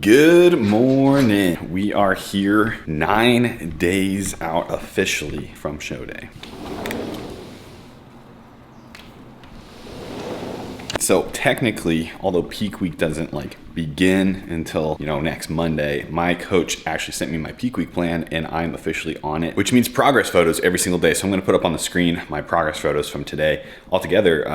Good morning. We are here 9 days out officially from show day. So technically, although peak week doesn't begin until, next Monday, my coach actually sent me my peak week plan and I'm officially on it, which means progress photos every single day. So I'm gonna put up on the screen my progress photos from today. Altogether,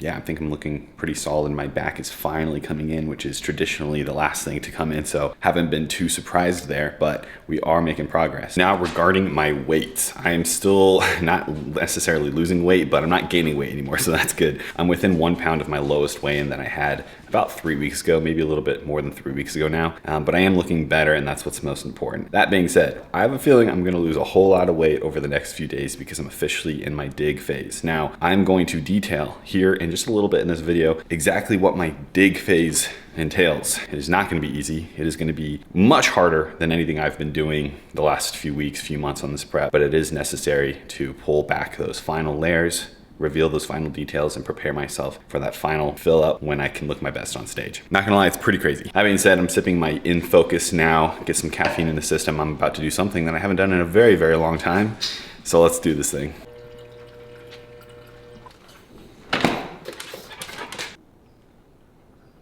I think I'm looking pretty solid. My back is finally coming in, which is traditionally the last thing to come in. So haven't been too surprised there, but we are making progress. Now regarding my weight, I am still not necessarily losing weight, but I'm not gaining weight anymore. So that's good. I'm within 1 pound of my lowest weigh-in that I had about 3 weeks ago, maybe a little bit more than 3 weeks ago now. But I am looking better and that's what's most important. That being said, I have a feeling I'm gonna lose a whole lot of weight over the next few days because I'm officially in my dig phase. Now, I'm going to detail here in just a little bit in this video exactly what my dig phase entails. It is not going to be easy. It is going to be much harder than anything I've been doing the last few weeks, few months on this prep, but it is necessary to pull back those final layers, reveal those final details, and prepare myself for that final fill up when I can look my best on stage. Not gonna lie, it's pretty crazy. That being said, I'm sipping my In Focus now, get some caffeine in the system. I'm about to do something that I haven't done in a very, very long time. So let's do this thing.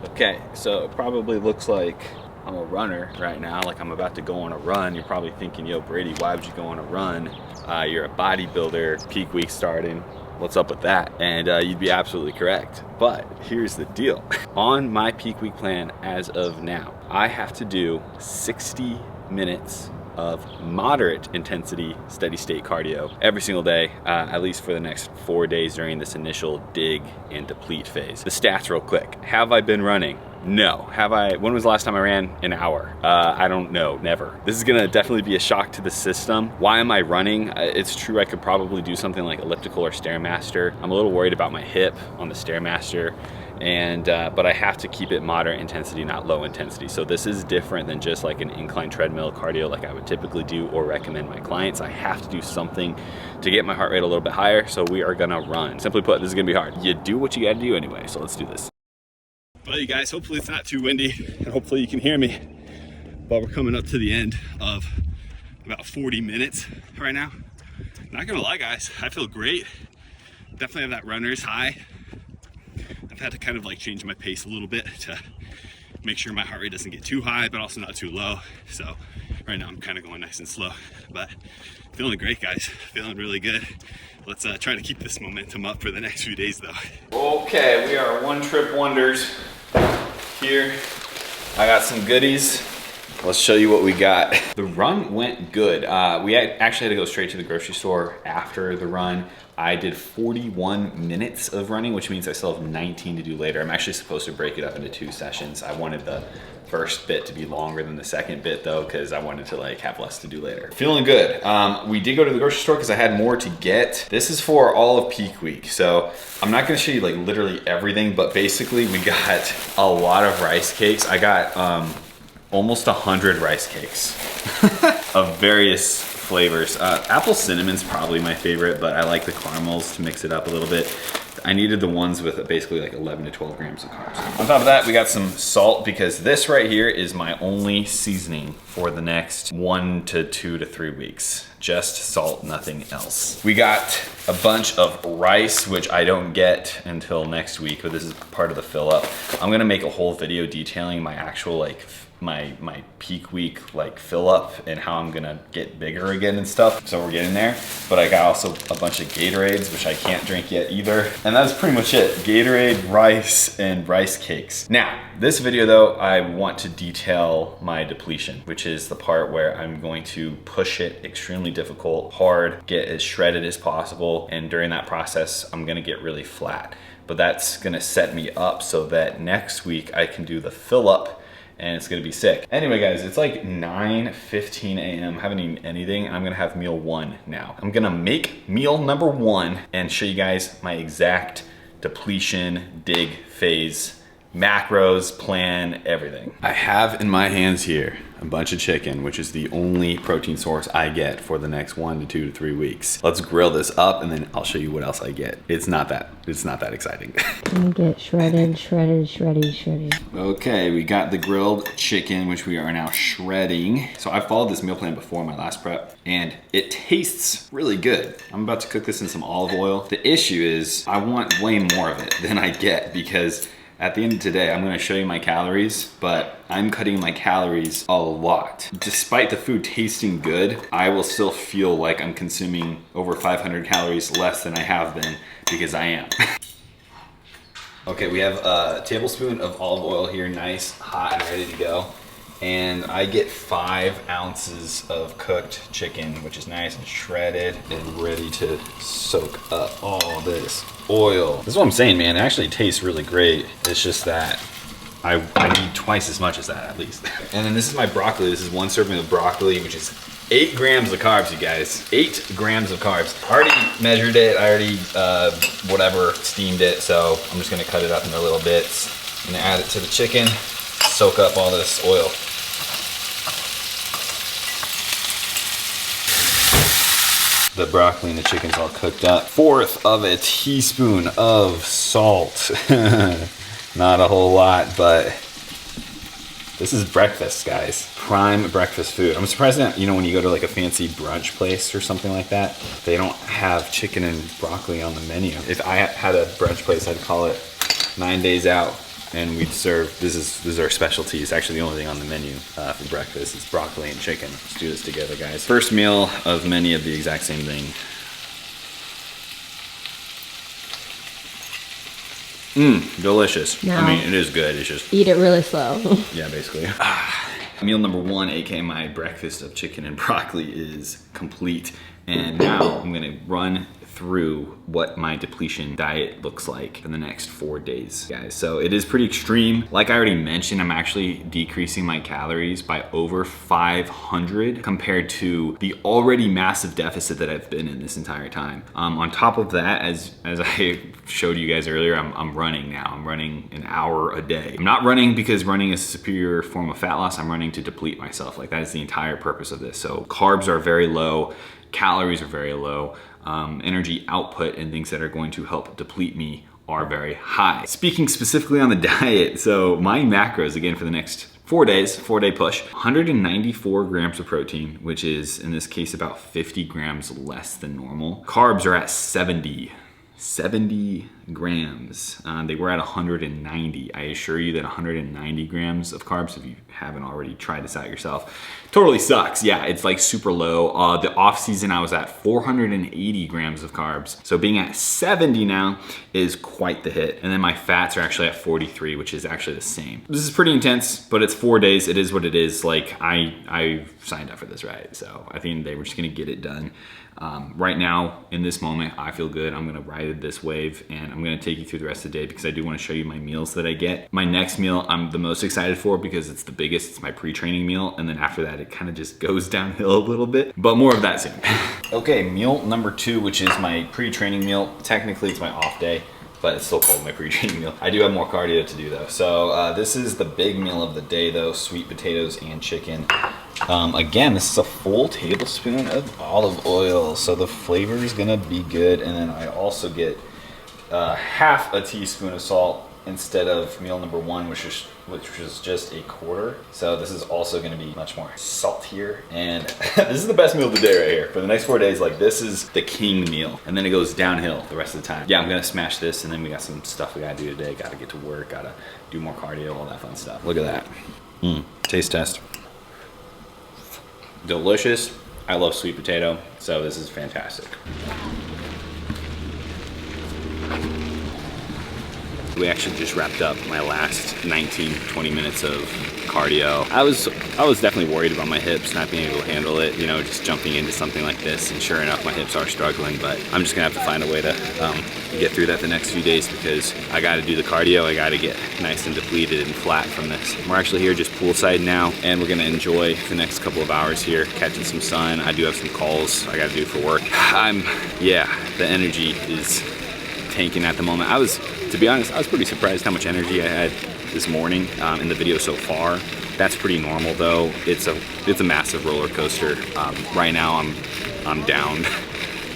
Okay, so it probably looks like I'm a runner right now, like I'm about to go on a run. You're probably thinking, yo, Brady, why would you go on a run? You're a bodybuilder, peak week starting. What's up with that? And you'd be absolutely correct. But here's the deal. On my peak week plan as of now, I have to do 60 minutes of moderate intensity steady state cardio every single day, at least for the next 4 days during this initial dig and deplete phase. The stats real quick. Have I been running? No. Have I? When was the last time I ran? An hour. I don't know, never. This is gonna definitely be a shock to the system. Why am I running? It's true I could probably do something like elliptical or Stairmaster. I'm a little worried about my hip on the Stairmaster. But I have to keep it moderate intensity, not low intensity. So this is different than just like an incline treadmill cardio like I would typically do or recommend my clients. I have to do something to get my heart rate a little bit higher. So we are gonna run. Simply put, this is gonna be hard. You do what you gotta do anyway, so let's do this. Well, you guys, hopefully it's not too windy and hopefully you can hear me. But we're coming up to the end of about 40 minutes right now. Not gonna lie, guys, I feel great. Definitely have that runner's high. I've had to kind of change my pace a little bit to make sure my heart rate doesn't get too high, but also not too low. So right now I'm kind of going nice and slow, but feeling great, guys. Feeling really good. Let's try to keep this momentum up for the next few days though. Okay, we are one trip wonders here. I got some goodies. Let's show you what we got. The run went good. We actually had to go straight to the grocery store after the run. I did 41 minutes of running, which means I still have 19 to do later. I'm actually supposed to break it up into 2 sessions. I wanted the first bit to be longer than the second bit though, because I wanted to have less to do later. Feeling good. We did go to the grocery store because I had more to get. This is for all of peak week. So I'm not gonna show you literally everything, but basically we got a lot of rice cakes. I got almost 100 rice cakes of various flavors. Apple cinnamon's probably my favorite, but I like the caramels to mix it up a little bit. I needed the ones with basically 11 to 12 grams of carbs. On top of that, we got some salt because this right here is my only seasoning for the next 1 to 2 to 3 weeks. Just salt, nothing else. We got a bunch of rice, which I don't get until next week, but this is part of the fill up. I'm gonna make a whole video detailing my actual my peak week fill up and how I'm gonna get bigger again and stuff. So we're getting there. But I got also a bunch of Gatorades, which I can't drink yet either. And that's pretty much it. Gatorade, rice, and rice cakes. Now, this video though, I want to detail my depletion, which is the part where I'm going to push it extremely difficult, hard, get as shredded as possible. And during that process, I'm gonna get really flat. But that's gonna set me up so that next week I can do the fill up and it's gonna be sick. Anyway, guys, it's 9:15 a.m. Haven't eaten anything, and I'm gonna have meal 1 now. I'm gonna make meal number 1 and show you guys my exact depletion dig phase macros, plan, everything. I have in my hands here a bunch of chicken, which is the only protein source I get for the next 1 to 2 to 3 weeks. Let's grill this up and then I'll show you what else I get. It's not that exciting. I'm gonna get shredded. Okay, we got the grilled chicken, which we are now shredding. So I followed this meal plan before my last prep and it tastes really good. I'm about to cook this in some olive oil. The issue is I want way more of it than I get because at the end of today, I'm gonna show you my calories, but I'm cutting my calories a lot. Despite the food tasting good, I will still feel like I'm consuming over 500 calories less than I have been because I am. Okay, we have a tablespoon of olive oil here, nice, hot, and ready to go. And I get 5 ounces of cooked chicken, which is nice and shredded and ready to soak up all this oil. This is what I'm saying, man. It actually tastes really great. It's just that I need twice as much as that at least. And then this is my broccoli. This is 1 serving of broccoli, which is 8 grams of carbs, you guys. 8 grams of carbs. I already measured it. I already, steamed it. So I'm just gonna cut it up into little bits. I'm gonna add it to the chicken, soak up all this oil. The broccoli and the chicken's all cooked up. 1/4 of a teaspoon of salt. Not a whole lot, but this is breakfast, guys. Prime breakfast food. I'm surprised that, when you go to like a fancy brunch place or something like that, they don't have chicken and broccoli on the menu. If I had a brunch place, I'd call it 9 days out. And we'd serve, this is our specialty. It's actually the only thing on the menu for breakfast. It's broccoli and chicken. Let's do this together, guys. First meal of many of the exact same thing. Delicious. No. I mean, it is good. It's just eat it really slow. Yeah, basically. Meal number 1, aka my breakfast of chicken and broccoli, is complete. And now I'm gonna run through what my depletion diet looks like for the next 4 days, guys. So it is pretty extreme. Like I already mentioned, I'm actually decreasing my calories by over 500 compared to the already massive deficit that I've been in this entire time. On top of that, as I showed you guys earlier, I'm running now. I'm running an hour a day. I'm not running because running is a superior form of fat loss. I'm running to deplete myself. Like that is the entire purpose of this. So carbs are very low, calories are very low. Energy output and things that are going to help deplete me are very high. Speaking specifically on the diet, so my macros, again, for the next 4 days, 4-day push, 194 grams of protein, which is in this case about 50 grams less than normal. Carbs are at 70 grams. They were at 190. I assure you that 190 grams of carbs, if you haven't already tried this out yourself, totally sucks. Yeah, it's like super low. The off season I was at 480 grams of carbs. So being at 70 now is quite the hit. And then my fats are actually at 43, which is actually the same. This is pretty intense, but it's 4 days. It is what it is. Like I signed up for this, right? So I think they were just gonna get it done. Right now, in this moment, I feel good. I'm gonna ride this wave and I'm gonna take you through the rest of the day because I do wanna show you my meals that I get. My next meal, I'm the most excited for because it's the biggest, it's my pre-training meal. And then after that, it kind of just goes downhill a little bit, but more of that soon. Okay, meal number 2, which is my pre-training meal. Technically, it's my off day, but it's still called my pre-training meal. I do have more cardio to do though. So this is the big meal of the day though, sweet potatoes and chicken. Again, this is a full tablespoon of olive oil, so the flavor is gonna be good. And then I also get half a teaspoon of salt instead of meal number 1, which was just a quarter. So this is also gonna be much more saltier. And this is the best meal of the day right here. For the next 4 days, like this is the king meal. And then it goes downhill the rest of the time. Yeah, I'm gonna smash this and then we got some stuff we gotta do today. Gotta get to work, gotta do more cardio, all that fun stuff. Look at that. Taste test. Delicious. I love sweet potato, so this is fantastic. We actually just wrapped up my last 19-20 minutes of cardio. I was definitely worried about my hips not being able to handle it, just jumping into something like this, and sure enough my hips are struggling, but I'm just gonna have to find a way to get through that the next few days because I gotta do the cardio, I gotta get nice and depleted and flat from this. We're actually here just poolside now and we're gonna enjoy the next couple of hours here, catching some sun. I do have some calls I gotta do for work. The energy is tanking at the moment. To be honest, I was pretty surprised how much energy I had this morning in the video so far. That's pretty normal though. It's a massive roller coaster. Right now I'm down,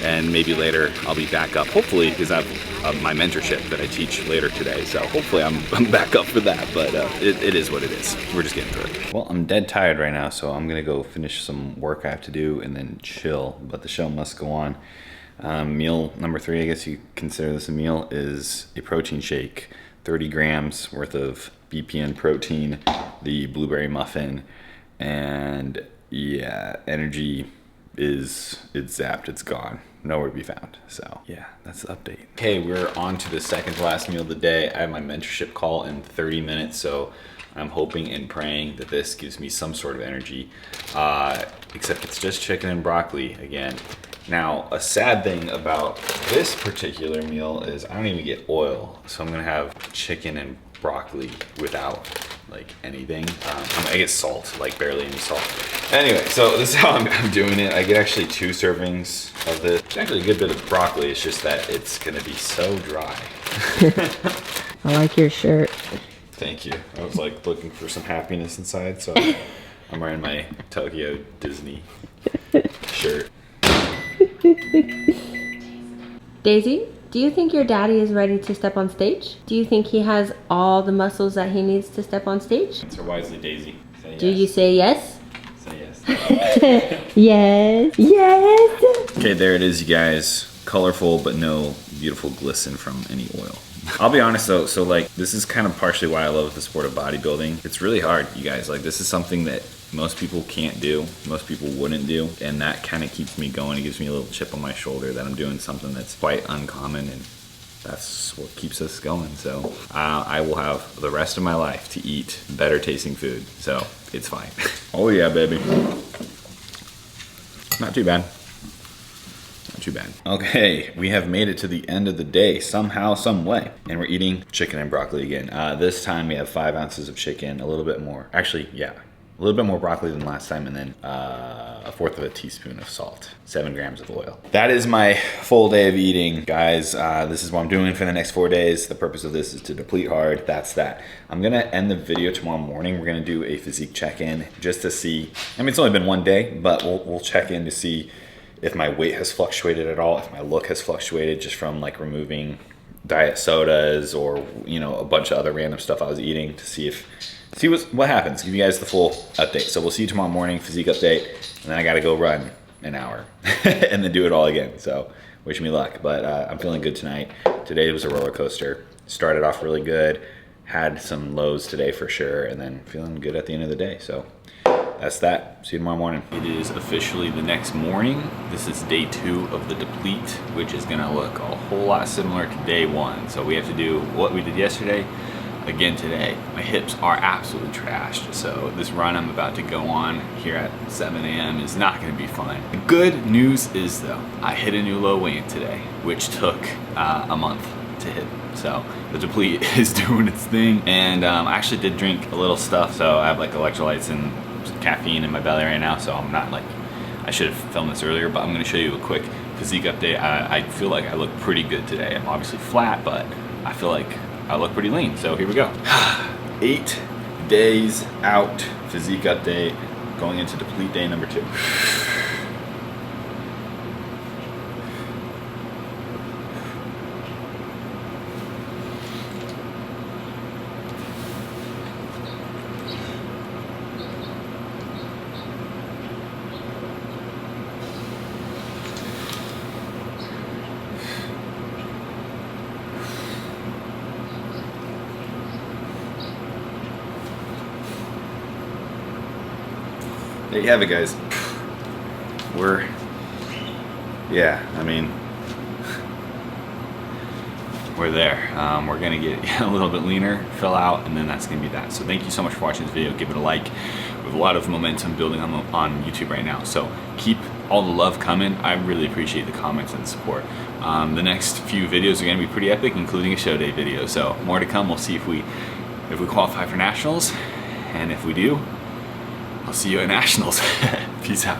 and maybe later I'll be back up. Hopefully, because I have my mentorship that I teach later today. So hopefully I'm back up for that. But it is what it is. We're just getting through it. Well, I'm dead tired right now, so I'm gonna go finish some work I have to do and then chill. But the show must go on. Meal number 3, I guess you consider this a meal, is a protein shake. 30 grams worth of BPN protein, the blueberry muffin, and yeah, energy it's zapped, it's gone, nowhere to be found. So yeah, that's the update. Okay, we're on to the second to last meal of the day. I have my mentorship call in 30 minutes, so I'm hoping and praying that this gives me some sort of energy, except it's just chicken and broccoli again. Now, a sad thing about this particular meal is I don't even get oil. So I'm gonna have chicken and broccoli without like anything. I get salt, like barely any salt. Anyway, so this is how I'm doing it. I get actually 2 servings of this. It's actually a good bit of broccoli. It's just that it's gonna be so dry. I like your shirt. Thank you. I was like looking for some happiness inside, so I'm wearing my Tokyo Disney shirt. Daisy, do you think your daddy is ready to step on stage? Do you think he has all the muscles that he needs to step on stage? Answer wisely, Daisy. Say yes. Do you say yes? Say yes. Yes. Yes. Okay, there it is, you guys. Colorful, but no beautiful glisten from any oil. I'll be honest though, so like this is kind of partially why I love the sport of bodybuilding. It's really hard, you guys. Like this is something that most people can't do, most people wouldn't do, and that kind of keeps me going. It gives me a little chip on my shoulder that I'm doing something that's quite uncommon, and that's what keeps us going. So I will have the rest of my life to eat better tasting food, so it's fine. Oh yeah, baby. Not too bad. Too bad. Okay, we have made it to the end of the day somehow, some way, and we're eating chicken and broccoli again. This time we have 5 ounces of chicken, a little bit more. Actually, yeah, a little bit more broccoli than last time, and then 1/4 of a teaspoon of salt, 7 grams of oil. That is my full day of eating, guys. This is what I'm doing for the next 4 days. The purpose of this is to deplete hard. That's that. I'm gonna end the video tomorrow morning. We're gonna do a physique check-in just to see. I mean, it's only been 1 day, but we'll check in to see if my weight has fluctuated at all, if my look has fluctuated just from like removing diet sodas or, you know, a bunch of other random stuff I was eating, to see what happens. Give you guys the full update. So we'll see you tomorrow morning, physique update, and then I gotta go run an hour and then do it all again. So wish me luck, but I'm feeling good tonight. Today was a roller coaster. Started off really good, had some lows today for sure, and then feeling good at the end of the day. So that's that. See you tomorrow morning. It is officially the next morning. This is day 2 of the deplete, which is gonna look a whole lot similar to day 1. So we have to do what we did yesterday again today. My hips are absolutely trashed. So this run I'm about to go on here at 7 a.m. is not gonna be fun. The good news is though, I hit a new low weigh-in today, which took a month to hit. So the deplete is doing its thing. And I actually did drink a little stuff. So I have like electrolytes and caffeine in my belly right now, so I'm not like, I should have filmed this earlier, but I'm going to show you a quick physique update. I feel like I look pretty good today. I'm obviously flat, but I feel like I look pretty lean, so here we go. 8 days out, physique update, going into deplete day number 2. There you have it, guys. We're there. We're gonna get a little bit leaner, fill out, and then that's gonna be that. So thank you so much for watching this video. Give it a like. We have a lot of momentum building on YouTube right now. So keep all the love coming. I really appreciate the comments and the support. The next few videos are gonna be pretty epic, including a show day video. So more to come. We'll see if we qualify for nationals, and if we do, I'll see you at nationals. Peace out.